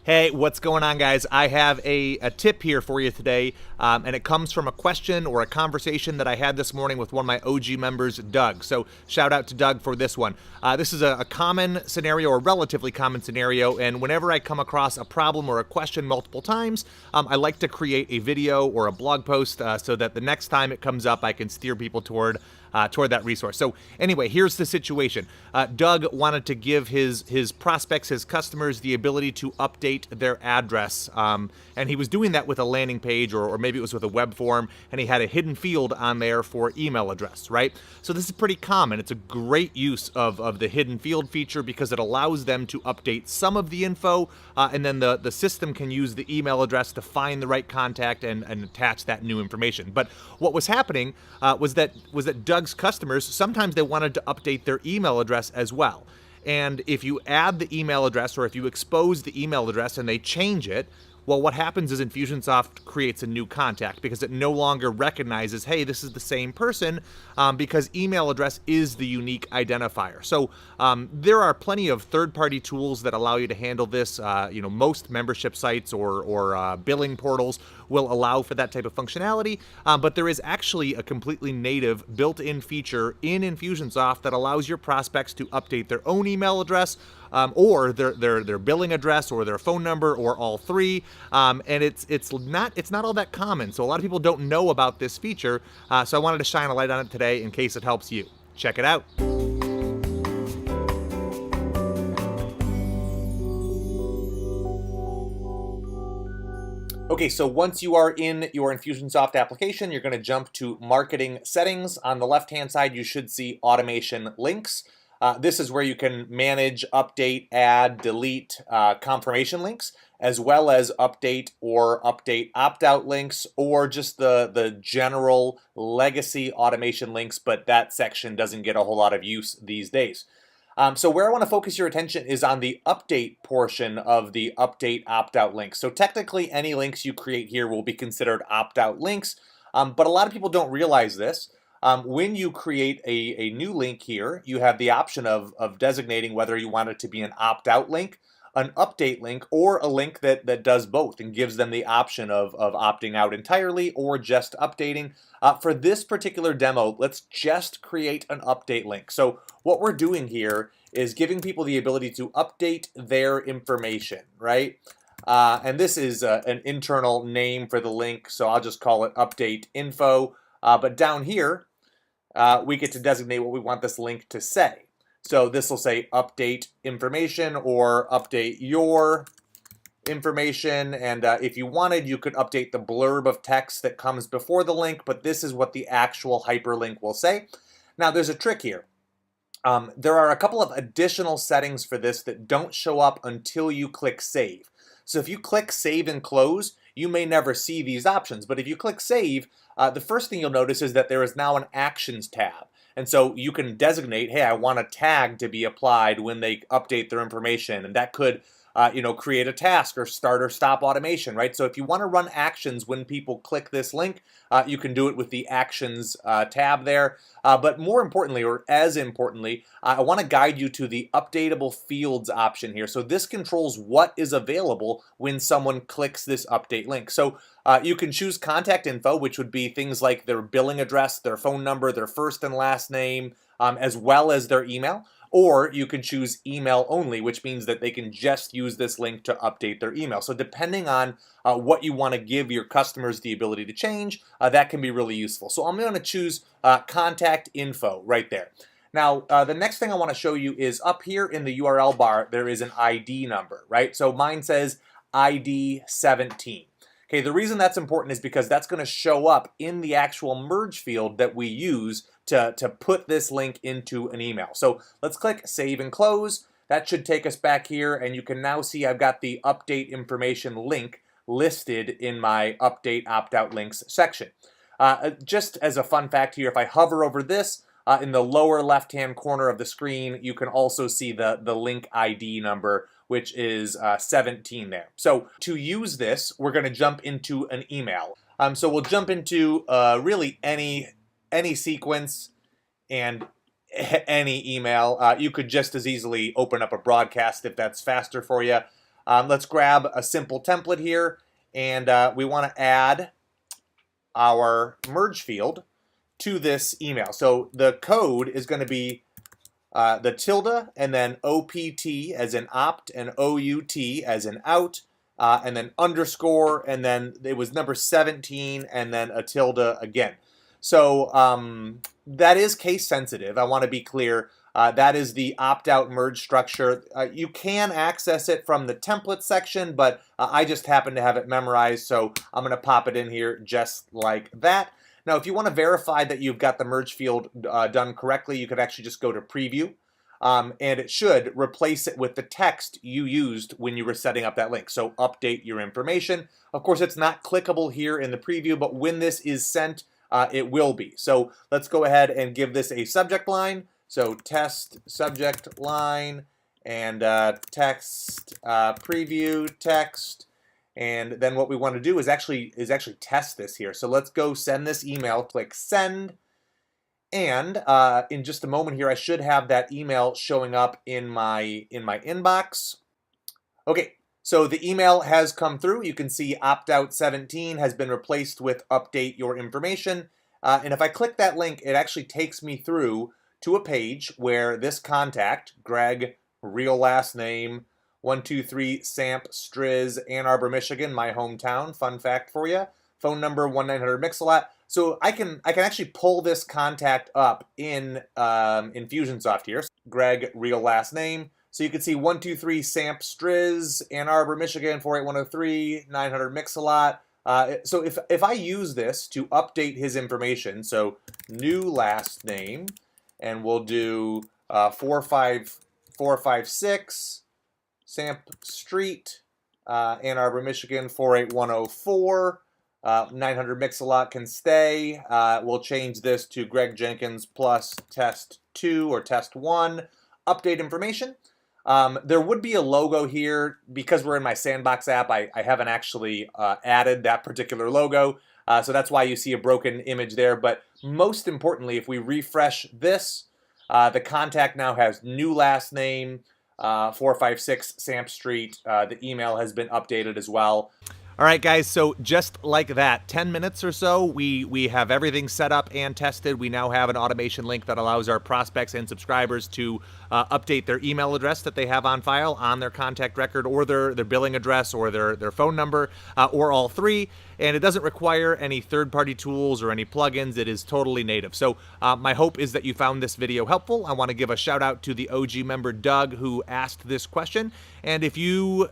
Hey, what's going on, guys? I have a tip here for you today, and it comes from a question or a conversation that I had this morning with one of my OG members, Doug. So shout out to Doug for this one. This is a common scenario, or relatively common scenario, and whenever I come across a problem or a question multiple times, I like to create a video or a blog post so that the next time it comes up, I can steer people toward that resource. So anyway, here's the situation. Doug wanted to give his prospects, his customers, the ability to update their address. And he was doing that with a landing page, or maybe it was with a web form, and he had a hidden field on there for email address, right? So this is pretty common. It's a great use of the hidden field feature because it allows them to update some of the info, and then the system can use the email address to find the right contact and attach that new information. But what was happening was that Doug's customers, sometimes they wanted to update their email address as well. And if you add the email address, or if you expose the email address and they change it, well, what happens is Infusionsoft creates a new contact because it no longer recognizes, hey, this is the same person, because email address is the unique identifier. So there are plenty of third-party tools that allow you to handle this. Most membership sites or billing portals will allow for that type of functionality, but there is actually a completely native built-in feature in Infusionsoft that allows your prospects to update their own email address, or their billing address, or their phone number, or all three. And it's not all that common. So a lot of people don't know about this feature. So I wanted to shine a light on it today in case it helps you. Check it out. Okay, so once you are in your Infusionsoft application, you're going to jump to Marketing Settings. On the left-hand side, you should see Automation Links. This is where you can manage, update, add, delete confirmation links, as well as update opt-out links, or just the general legacy automation links, but that section doesn't get a whole lot of use these days. So where I want to focus your attention is on the update portion of the update opt-out links. So technically, any links you create here will be considered opt-out links, but a lot of people don't realize this. When you create a new link here, you have the option of designating whether you want it to be an opt-out link, an update link, or a link that does both and gives them the option of opting out entirely or just updating. For this particular demo, let's just create an update link. So what we're doing here is giving people the ability to update their information, right? And this is an internal name for the link, so I'll just call it update info. But down here, we get to designate what we want this link to say. So this will say update information or update your information. And if you wanted, you could update the blurb of text that comes before the link, but this is what the actual hyperlink will say. Now, there's a trick here. There are a couple of additional settings for this that don't show up until you click save. So if you click save and close, you may never see these options. But if you click save, the first thing you'll notice is that there is now an actions tab. And so you can designate, hey, I want a tag to be applied when they update their information. And that could create a task or start or stop automation, right? So if you want to run actions when people click this link, you can do it with the actions tab there. But more importantly, or as importantly, I want to guide you to the updatable fields option here. So this controls what is available when someone clicks this update link. So you can choose contact info, which would be things like their billing address, their phone number, their first and last name, as well as their email. Or you can choose email only, which means that they can just use this link to update their email. So depending on what you want to give your customers the ability to change, that can be really useful. So I'm going to choose contact info right there. Now, the next thing I want to show you is up here in the URL bar, there is an ID number, right? So mine says ID 17. Okay, the reason that's important is because that's going to show up in the actual merge field that we use to put this link into an email. So let's click save and close. That should take us back here, and you can now see I've got the update information link listed in my update opt-out links section. Just as a fun fact here, if I hover over this, in the lower left-hand corner of the screen, you can also see the link ID number, which is 17 there. So to use this, we're going to jump into an email. So we'll jump into really any sequence and any email. You could just as easily open up a broadcast if that's faster for you. Let's grab a simple template here, and we want to add our merge field to this email. So the code is going to be the tilde, and then OPT as in opt, and OUT as in out, and then underscore, and then it was number 17, and then a tilde again. So that is case sensitive. I want to be clear. That is the opt-out merge structure. You can access it from the template section, but I just happen to have it memorized, so I'm going to pop it in here just like that. Now, if you want to verify that you've got the merge field done correctly, you could actually just go to preview, and it should replace it with the text you used when you were setting up that link. So update your information. Of course, it's not clickable here in the preview, but when this is sent, it will be. So let's go ahead and give this a subject line. So test subject line, and text preview text. And then what we want to do is actually test this here. So let's go send this email, click send. And in just a moment here, I should have that email showing up in my inbox. Okay, so the email has come through. You can see opt-out 17 has been replaced with update your information. And if I click that link, it actually takes me through to a page where this contact, Greg, real last name, 123 Samp Striz, Ann Arbor, Michigan, my hometown. Fun fact for you. Phone number 1-900-MIX-A-LOT. So I can actually pull this contact up in Infusionsoft here. Greg, real last name. So you can see 123 Samp Striz, Ann Arbor, Michigan, 48103, 900-MIX-A-LOT. So if I use this to update his information, so new last name, and we'll do 456 Samp Street, Ann Arbor, Michigan, 48104. 900-MIX-A-LOT can stay. We'll change this to Greg Jenkins plus test 2 or test 1. Update information. There would be a logo here. Because we're in my Sandbox app, I haven't actually added that particular logo. So that's why you see a broken image there. But most importantly, if we refresh this, the contact now has new last name, 456 Samp Street. The email has been updated as well. All right, guys, so just like that, 10 minutes or so, we have everything set up and tested. We now have an automation link that allows our prospects and subscribers to update their email address that they have on file on their contact record, or their billing address, or their phone number, or all three. And it doesn't require any third-party tools or any plugins. It is totally native. So my hope is that you found this video helpful. I want to give a shout out to the OG member Doug, who asked this question. And if you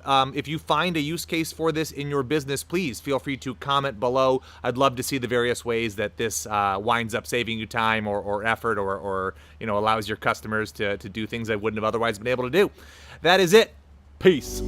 find a use case for this in your business, please feel free to comment below. I'd love to see the various ways that this winds up saving you time or effort, or allows your customers to do things they wouldn't have otherwise been able to do. That is it. Peace.